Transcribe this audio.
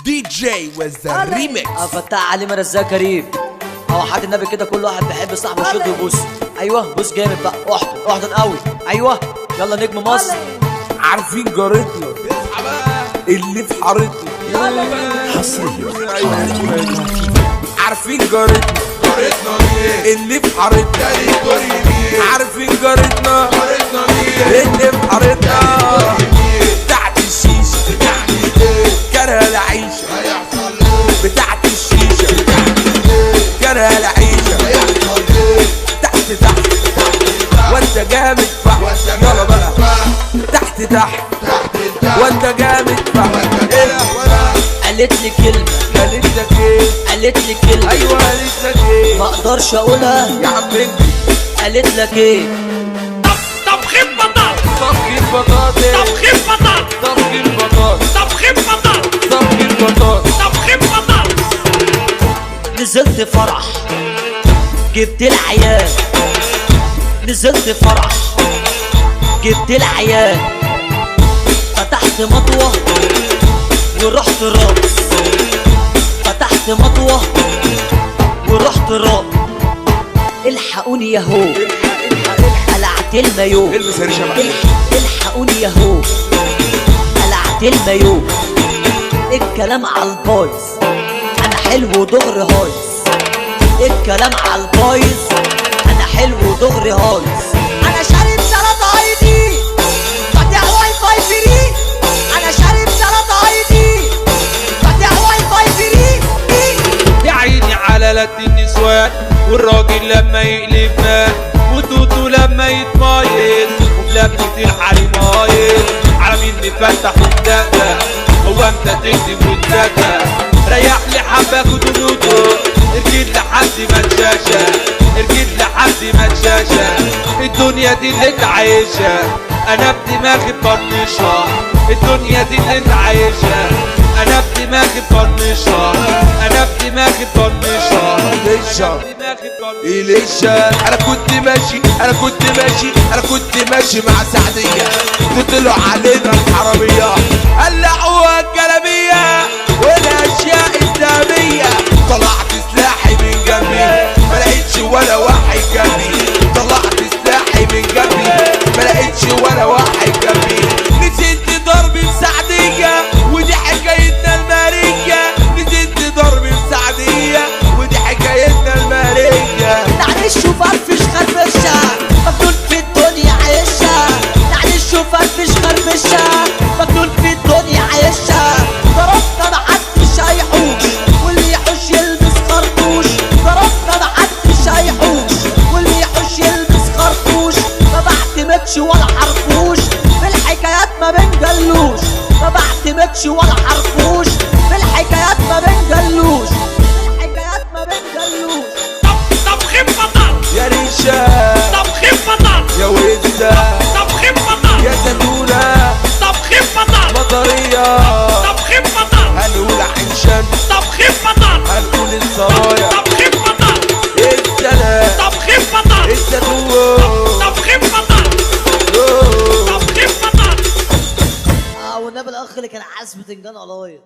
دي جي وذا ريميكس. فتح علي مرزاق كريم او حد النبي كده، كل واحد بيحب صاحبه يشد ويبوس. ايوه بوس جامد بقى، احضن احضن قوي. ايوه يلا نجم مصر. عارفين جارتنا اللي في حارتنا حصريا. عارفين جارتنا اللي في حارتنا. عارفين جارتنا اللي في حارتنا. بتاعت الشيشة كره العيشة. بتاعت الشيشة كره العيشة. تحت تحت وانت جامد فحم. يلا بقى تحت تحت وانت جامد فحم. قالت لي كلمة، قالت لك ايه؟ قالت لي كلمة. ايوه قالت لك ايه؟ ما اقدرش اقولها يا عم انت. قالت لك ايه؟ طبخين بطاطس، طبخين بطاطس، طبخين بطاطس، طبخين بطاطس، طبخين بطاطس، طبخين بطاطس. طبخين بطاطس. نزلت فرح جبت العيال، نزلت فرح جبت العيال. فتحت مطوة ورحت راس، فتحت مطوة ورحت راس. الحقوني ياهو قلعت المايو. البس يا ريشه بقى. الحقوني ياهو قلعت المايو. الكلام على البايظ انا حلو ودغري هايص. الكلام على البايظ انا حلو ودغري هايص. انا شارب سلطه ايدي فاتح واي فاي فري. انا شارب سلطه ايدي فاتح واي فاي فري. يا عيني على لد النسوان والراجل لما يقلب مال وتوتو لما يتمايل وبلبنة الحريم مايل. على مين مفتح ومدقق هو انت تكتب وتدقق. ريح لي حبة كتنوتو ارجل لحد ما تشاشة، ارجل لحد ما تشاشة. الدنيا دي اللي انت عايشها انا بدماغي بطنشها. الدنيا دي اللي انت عايشها انا بدماغي بطنشها. انا بدماغي بطنشها. إليشا انا كنت ماشي انا كنت ماشي مع سعدية. وطلعوا علينا الحرامية قلعوها الجلابية والاشياء اسلامية. طلعت سلاحي من جنبي ما لقيتش ولا واحد جنبي. طلعت سلاحي من جنبي ما لقيتش ولا واحد جنبي. نزلت ضرب بسعدية ودي حكايتنا المارية. نزلت ضرب بسعدية ودي حكايتنا المارية. معلش وفرفش خربشة مجنون في الدنيا عايشة. معلش وفرفش خربشة مجنون في الدنيا عايشة. ضربنا محدش هيحوش واللي يحوش يلبس خرطوش. ضربنا محدش هيحوش واللي يحوش يلبس خرطوش. ما بعتمدش ولا حرفوش في الحكايات ما بنجلوش. ما بعتمدش ولا حرفوش في الحكايات ما بنجلوش. في الحكايات ما بنجلوش. طبخين بطاطس، يا ريشة طبخين بطاطس، يا وزة طبخين بطاطس، يا زيتونة طبخين بطاطس، مطرية. طبخين بطاطس، هنقول عيشان طبخين بطاطس، هنقول السرايا. طبخين بطاطس، السلام طبخين بطاطس، الزيتون طبخين بطاطس، طبخين بطاطس. والنبي الاخ اللي كان عايز بتنجان قلايط